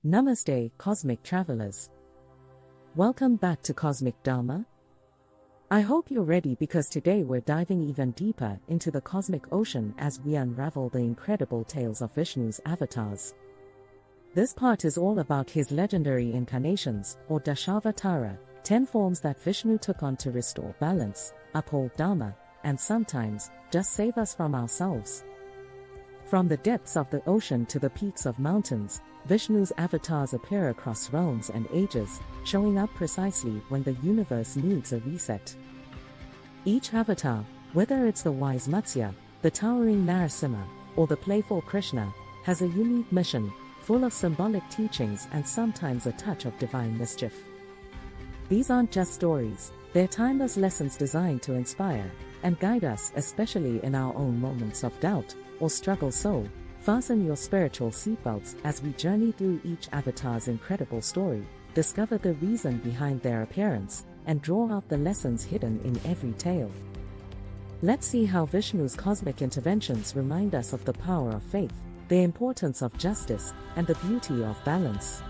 Namaste, Cosmic Travelers. Welcome back to Cosmic Dharma. I hope you're ready because today we're diving even deeper into the cosmic ocean as we unravel the incredible tales of Vishnu's avatars. This part is all about his legendary incarnations, or Dashavatar, 10 forms that Vishnu took on to restore balance, uphold dharma, and sometimes just save us from ourselves. From the depths of the ocean to the peaks of mountains, Vishnu's avatars appear across realms and ages, showing up precisely when the universe needs a reset. Each avatar, whether it's the wise Matsya, the towering Narasimha, or the playful Krishna, has a unique mission, full of symbolic teachings and sometimes a touch of divine mischief. These aren't just stories, they're timeless lessons designed to inspire and guide us, especially in our own moments of doubt or struggle. So, fasten your spiritual seatbelts as we journey through each avatar's incredible story, discover the reason behind their appearance, and draw out the lessons hidden in every tale. Let's see how Vishnu's cosmic interventions remind us of the power of faith, the importance of justice, and the beauty of balance.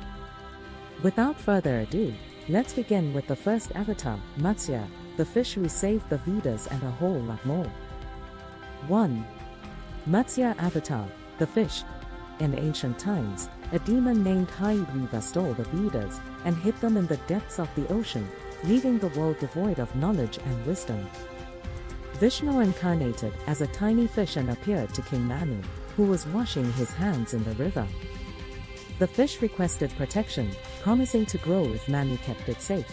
Without further ado, let's begin with the first avatar, Matsya, the fish who saved the Vedas and a whole lot more. 1. Matsya Avatar, the fish. In ancient times, a demon named Hayagriva stole the Vedas and hid them in the depths of the ocean, leaving the world devoid of knowledge and wisdom. Vishnu incarnated as a tiny fish and appeared to King Manu, who was washing his hands in the river. The fish requested protection, promising to grow if Manu kept it safe.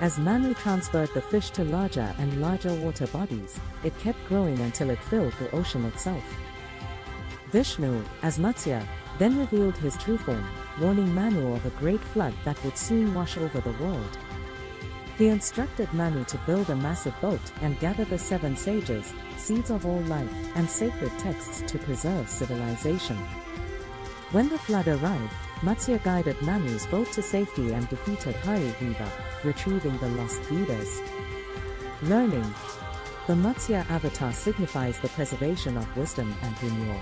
As Manu transferred the fish to larger and larger water bodies, it kept growing until it filled the ocean itself. Vishnu, as Matsya, then revealed his true form, warning Manu of a great flood that would soon wash over the world. He instructed Manu to build a massive boat and gather the 7 sages, seeds of all life, and sacred texts to preserve civilization. When the flood arrived, Matsya guided Manu's boat to safety and defeated Hayagriva, retrieving the lost Vedas. Learning. The Matsya avatar signifies the preservation of wisdom and renewal.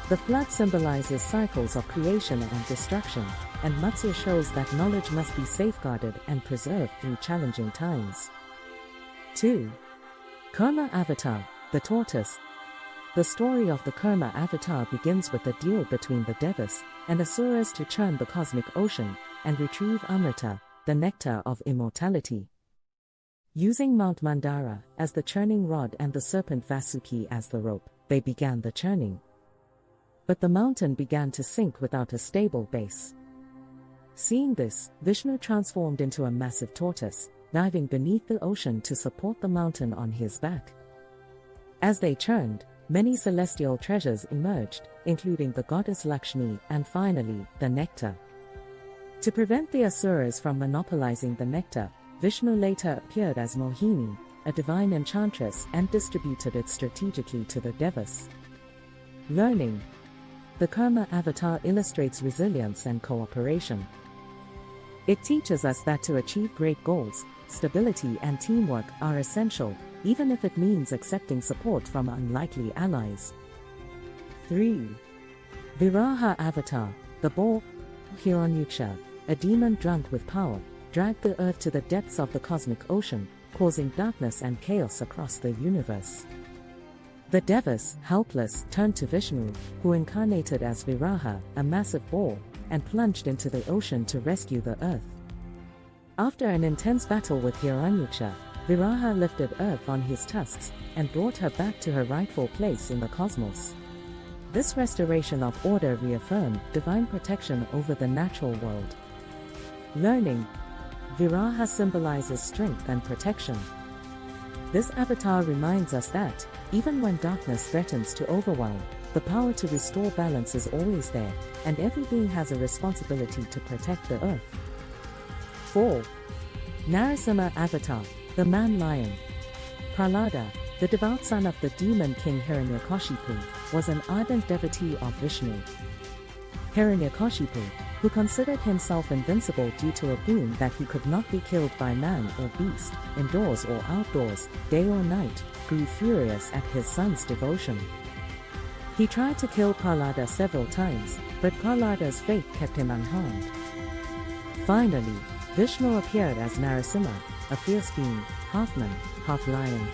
The flood symbolizes cycles of creation and destruction, and Matsya shows that knowledge must be safeguarded and preserved through challenging times. 2. Kurma Avatar, the tortoise. The story of the Kurma Avatar begins with a deal between the Devas and Asuras to churn the cosmic ocean and retrieve Amrita, the nectar of immortality. Using Mount Mandara as the churning rod and the serpent Vasuki as the rope, they began the churning. But the mountain began to sink without a stable base. Seeing this, Vishnu transformed into a massive tortoise, diving beneath the ocean to support the mountain on his back. As they churned, many celestial treasures emerged, including the goddess Lakshmi and finally, the nectar. To prevent the Asuras from monopolizing the nectar, Vishnu later appeared as Mohini, a divine enchantress, and distributed it strategically to the Devas. Learning. The Kurma Avatar illustrates resilience and cooperation. It teaches us that to achieve great goals, stability and teamwork are essential, even if it means accepting support from unlikely allies. 3. Viraha Avatar, the boar. Hiranyaksha, a demon drunk with power, dragged the earth to the depths of the cosmic ocean, causing darkness and chaos across the universe. The Devas, helpless, turned to Vishnu, who incarnated as Viraha, a massive boar, and plunged into the ocean to rescue the earth. After an intense battle with Hiranyaksha, Viraha lifted Earth on his tusks and brought her back to her rightful place in the cosmos. This restoration of order reaffirmed divine protection over the natural world. Learning. Viraha symbolizes strength and protection. This avatar reminds us that, even when darkness threatens to overwhelm, the power to restore balance is always there, and every being has a responsibility to protect the earth. 4. Narasimha Avatar, the man-lion. Prahlada, the devout son of the demon king Hiranyakashipu, was an ardent devotee of Vishnu. Hiranyakashipu, who considered himself invincible due to a boon that he could not be killed by man or beast, indoors or outdoors, day or night, grew furious at his son's devotion. He tried to kill Prahlada several times, but Prahlada's faith kept him unharmed. Finally, Vishnu appeared as Narasimha, a fierce being, half man, half lion.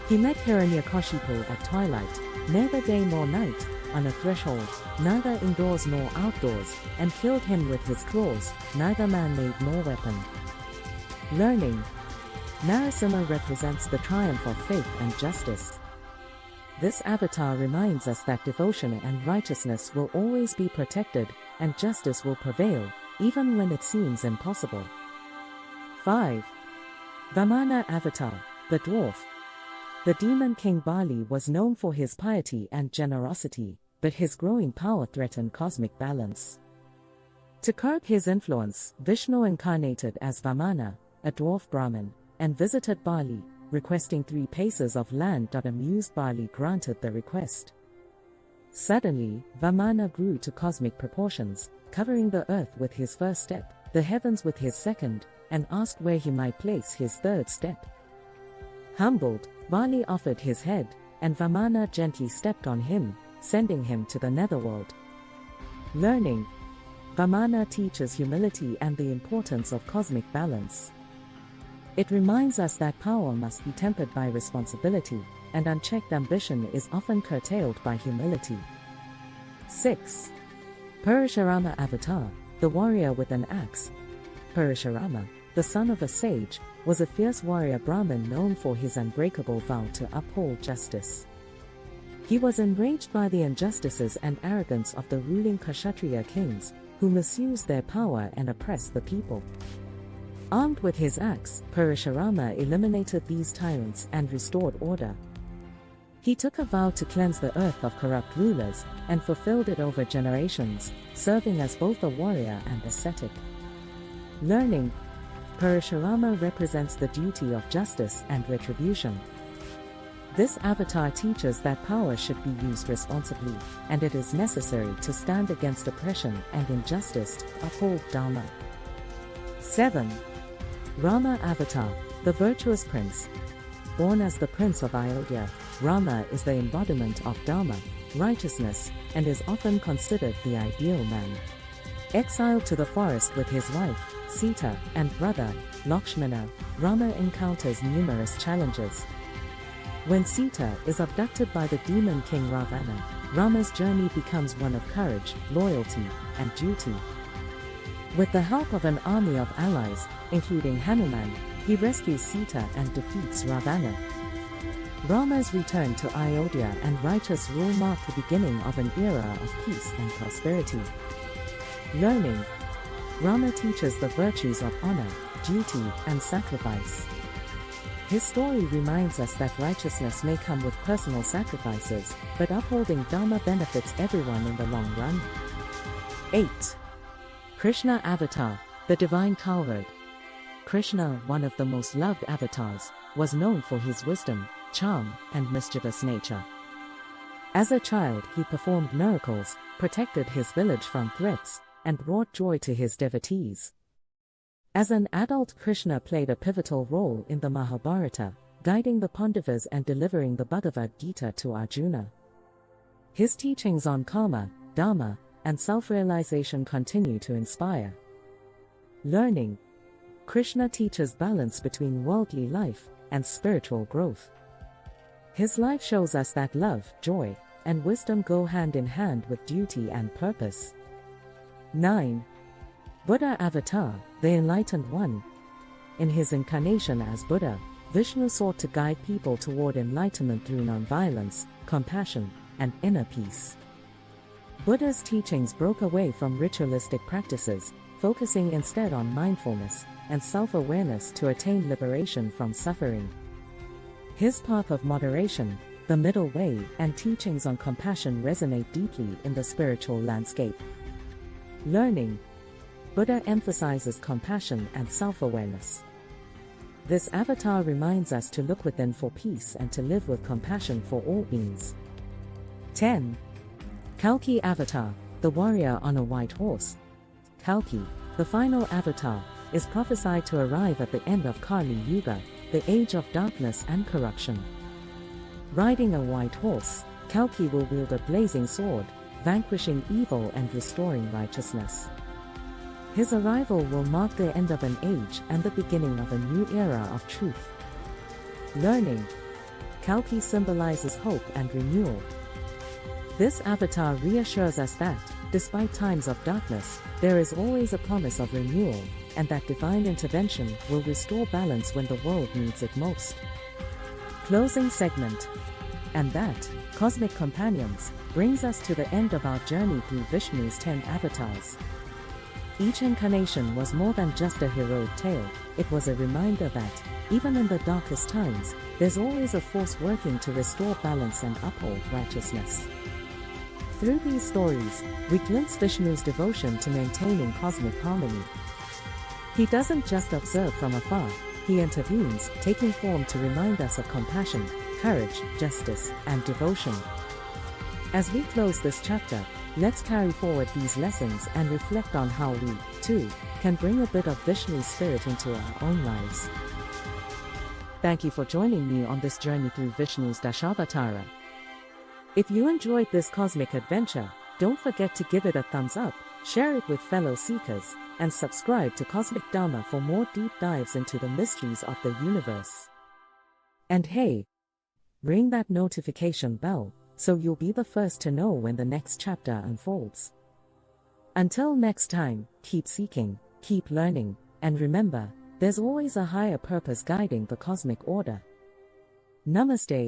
He met Hiranyakashipu at twilight, neither day nor night, on a threshold, neither indoors nor outdoors, and killed him with his claws, neither man-made nor weapon. Learning. Narasimha represents the triumph of faith and justice. This avatar reminds us that devotion and righteousness will always be protected, and justice will prevail, even when it seems impossible. 5. Vamana Avatar, the dwarf. The demon king Bali was known for his piety and generosity, but his growing power threatened cosmic balance. To curb his influence, Vishnu incarnated as Vamana, a dwarf Brahmin, and visited Bali, requesting 3 paces of land. Amused, Bali granted the request. Suddenly, Vamana grew to cosmic proportions, covering the earth with his first step, the heavens with his second, and asked where he might place his third step. Humbled, Bali offered his head, and Vamana gently stepped on him, sending him to the netherworld. Learning. Vamana teaches humility and the importance of cosmic balance. It reminds us that power must be tempered by responsibility, and unchecked ambition is often curtailed by humility. 6. Parashurama Avatar, the warrior with an axe. Parashurama, the son of a sage, was a fierce warrior Brahmin known for his unbreakable vow to uphold justice. He was enraged by the injustices and arrogance of the ruling Kshatriya kings, who misused their power and oppressed the people. Armed with his axe, Parashurama eliminated these tyrants and restored order. He took a vow to cleanse the earth of corrupt rulers, and fulfilled it over generations, serving as both a warrior and ascetic. Learning. Parashurama represents the duty of justice and retribution. This avatar teaches that power should be used responsibly, and it is necessary to stand against oppression and injustice to uphold dharma. 7. Rama Avatar, the virtuous prince. Born as the prince of Ayodhya, Rama is the embodiment of dharma, righteousness, and is often considered the ideal man. Exiled to the forest with his wife, Sita, and brother, Lakshmana, Rama encounters numerous challenges. When Sita is abducted by the demon king Ravana, Rama's journey becomes one of courage, loyalty, and duty. With the help of an army of allies, including Hanuman, he rescues Sita and defeats Ravana. Rama's return to Ayodhya and righteous rule mark the beginning of an era of peace and prosperity. Learning. Rama teaches the virtues of honor, duty, and sacrifice. His story reminds us that righteousness may come with personal sacrifices, but upholding dharma benefits everyone in the long run. 8. Krishna Avatar, the divine cowherd. Krishna, one of the most loved avatars, was known for his wisdom, charm, and mischievous nature. As a child, he performed miracles, protected his village from threats, and brought joy to his devotees. As an adult, Krishna played a pivotal role in the Mahabharata, guiding the Pandavas and delivering the Bhagavad Gita to Arjuna. His teachings on karma, dharma, and self-realization continue to inspire. Learning. Krishna teaches balance between worldly life and spiritual growth. His life shows us that love, joy, and wisdom go hand in hand with duty and purpose. 9. Buddha Avatar, the Enlightened One. In his incarnation as Buddha, Vishnu sought to guide people toward enlightenment through nonviolence, compassion, and inner peace. Buddha's teachings broke away from ritualistic practices, focusing instead on mindfulness and self-awareness to attain liberation from suffering. His path of moderation, the middle way, and teachings on compassion resonate deeply in the spiritual landscape. Learning. Buddha emphasizes compassion and self-awareness. This avatar reminds us to look within for peace and to live with compassion for all beings. 10. Kalki Avatar, the warrior on a white horse. Kalki, the final avatar, is prophesied to arrive at the end of Kali Yuga, the age of darkness and corruption. Riding a white horse, Kalki will wield a blazing sword, vanquishing evil and restoring righteousness. His arrival will mark the end of an age and the beginning of a new era of truth. Learning. Kalki symbolizes hope and renewal. This avatar reassures us that, despite times of darkness, there is always a promise of renewal, and that divine intervention will restore balance when the world needs it most. Closing segment. And that, cosmic companions, brings us to the end of our journey through Vishnu's 10 avatars. Each incarnation was more than just a heroic tale, it was a reminder that, even in the darkest times, there's always a force working to restore balance and uphold righteousness. Through these stories, we glimpse Vishnu's devotion to maintaining cosmic harmony. He doesn't just observe from afar, he intervenes, taking form to remind us of compassion, courage, justice, and devotion. As we close this chapter, let's carry forward these lessons and reflect on how we, too, can bring a bit of Vishnu's spirit into our own lives. Thank you for joining me on this journey through Vishnu's Dashavatar. If you enjoyed this cosmic adventure, don't forget to give it a thumbs up, share it with fellow seekers, and subscribe to Cosmic Dharma for more deep dives into the mysteries of the universe. And hey, ring that notification bell, so you'll be the first to know when the next chapter unfolds. Until next time, keep seeking, keep learning, and remember, there's always a higher purpose guiding the cosmic order. Namaste.